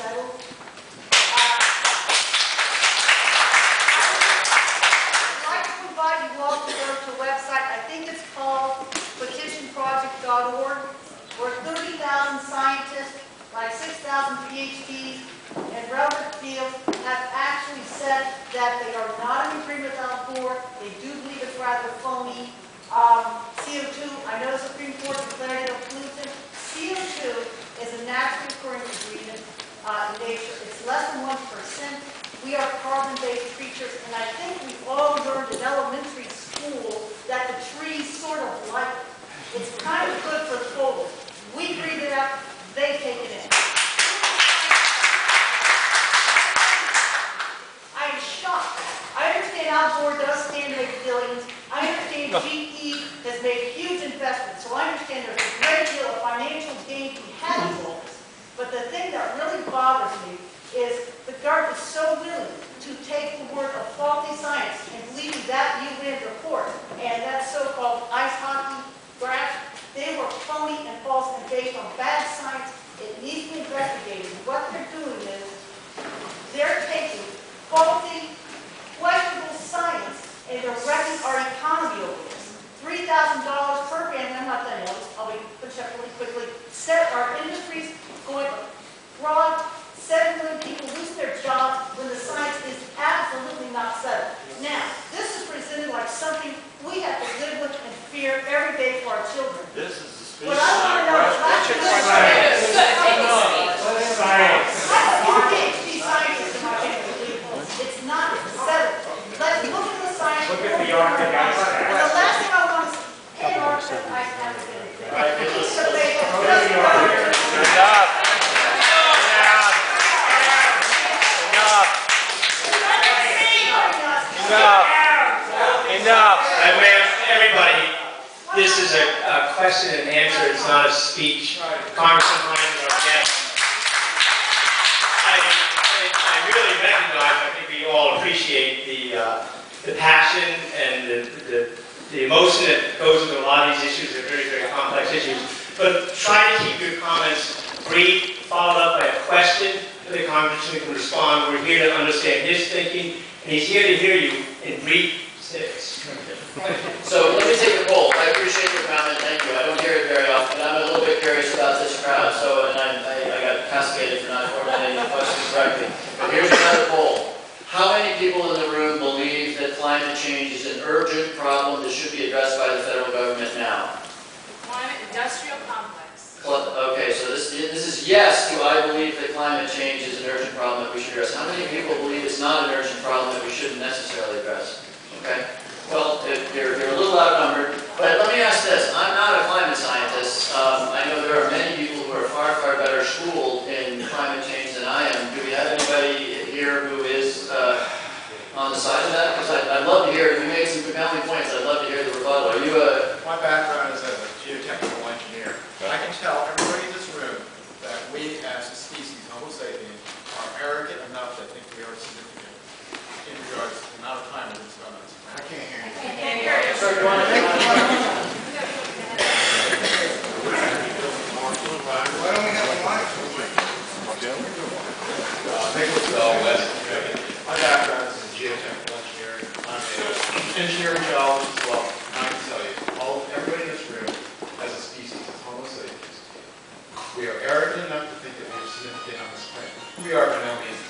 settled. I'd like to invite you all to go to a website. I think it's called petitionproject.org, where 30,000 scientists, like 6,000 PhDs, and relevant fields have actually said that they are not in agreement with Al Gore. They do believe it's rather phony. CO2, I know the Supreme Court declared it a pollutant. CO2 is a naturally occurring ingredient in nature. It's less than 1%. We are carbon-based creatures, and I think we all learned in elementary school that the trees sort of like it. It's kind of good for the cold. We breathe it out, they take it in. I am shocked. I understand Al Gore does stand to make billions. I understand GE has made huge investments, so I understand there's a great deal of financial gain to be had in all this. But the thing that really bothers me is the government is so willing to take the word of faulty science and believe that UN report and that so-called ice hockey graph, they were phony and false and based on bad science. It needs to be investigated. What they're doing is they're taking faulty, questionable science and they're wrecking our economy over this. $3,000 per family, I'm not done yet, I'll be push up really quickly. Set our industries going abroad, 7 million people lose their jobs when the science is absolutely not settled. Now, this is presented like something we have to live with and fear every day for our children. This is the speech. What I want to know is I have 4 PhD scientists in my family. It's not settled. Let's look at the science. Look at the Arctic ice cap. And the last thing I want is Antarctic ice cap is anything. Enough. Ma'am, everybody, this is a question and answer. It's not a speech. Congressman Himes, our guest. I really recognize, I think we all appreciate the passion and the emotion that goes into a lot of these issues. They're very, very complex issues. But try to keep your comments brief, followed up by a question that the Congressman can respond. We're here to understand his thinking, and he's here to hear you in brief snippets. So let me take a poll. I appreciate your comment, thank you. I don't hear it very often, but I'm a little bit curious about this crowd, so and I got castigated for not formulating the questions correctly. But here's another poll. How many people in the room believe that climate change is an urgent problem that should be addressed by the federal government now? Climate industrial complex. Okay, so this is yes to I believe that climate change is an urgent problem that we should address. How many people believe it's not an urgent problem that we shouldn't necessarily address? Okay. Well, you're a little outnumbered, but let me ask this. I'm not a climate scientist. I know there are many people who are far, far better schooled in climate change than I am. Do we have anybody here who is on the side of that? Because I'd love to hear, if you made some compelling points, I'd love to hear the rebuttal. Are you a... My background is as a geotechnical engineer. I can tell everybody in this room that we as a species, Homo sapiens, are arrogant enough to think we are significant in regards to the amount of time we've spent on this. I can't hear you. I can't hear you. Sir, do you want to make Why don't we have a mic? My background is in geotechnical engineering. I'm an engineering geologist as well. And I can tell you, everybody in this room, as a species, as Homo sapiens, we are arrogant enough to think that we are significant on this planet. We are by no means.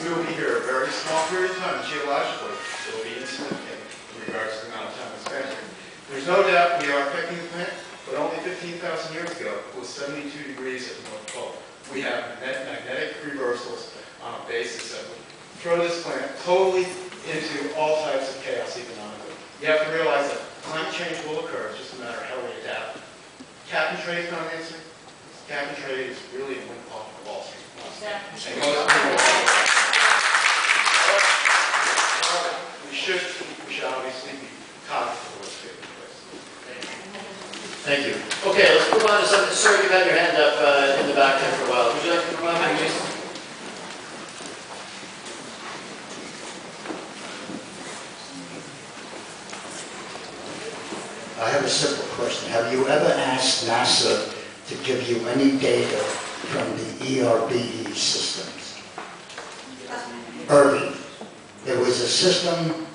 We will be here a very small period of time, geologically. It will be insignificant in regards to the amount of time we spend here. There's no doubt we are affecting the planet, but only 15,000 years ago, it was 72 degrees at the North Pole. We have magnetic reversals on a basis that would throw this planet totally into all types of chaos economically. You have to realize that climate change will occur. It's just a matter of how we adapt. Cap and trade financing. Cap and trade is really a windfall for Wall Street. And most people, we should obviously be cognizant of what's taking place. Thank you. Okay, let's move on to something. Sir, you've had your hand up in the back there for a while. Would you like to come up, please? I have a simple question. Have you ever asked NASA to give you any data from the ERBE systems? Irving. It was a system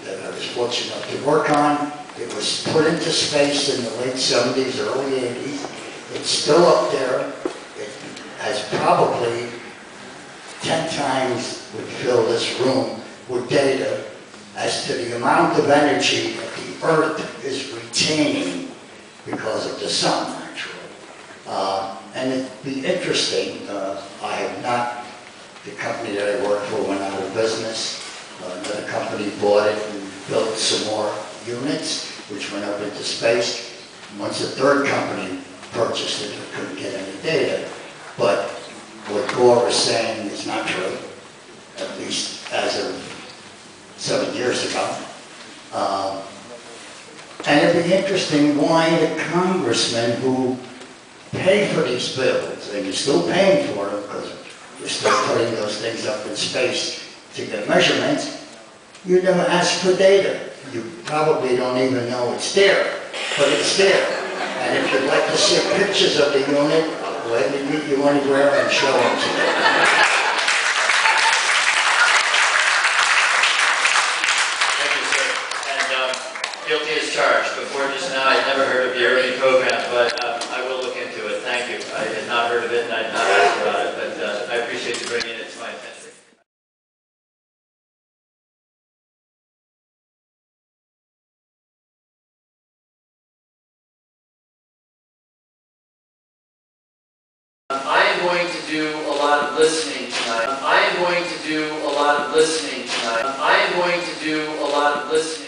that I was fortunate enough to work on. It was put into space in the late 70s, early 80s. It's still up there. It has probably 10 times would fill this room with data as to the amount of energy that the Earth is retaining because of the sun, actually. And it'd be interesting. I have not, the company that I worked for went out of business. Another company bought it and built some more units, which went up into space. Once a third company purchased it, I couldn't get any data. But what Gore was saying is not true, at least as of 7 years ago. And it'd be interesting why the congressmen who pay for these bills, and you're still paying for them because you're still putting those things up in space to get measurements, you never ask for data. You probably don't even know it's there, but it's there. And if you'd like to see pictures of the unit, let me meet you anywhere and show them to you. Thank you, sir. And guilty as charged. Before just now, I'd never heard of the Irving program, but I will look into it. Thank you. I had not heard of it, and I had not asked about it, but I appreciate you bringing it to my attention. I am going to do a lot of listening tonight. I am going to do a lot of listening tonight. I am going to do a lot of listening.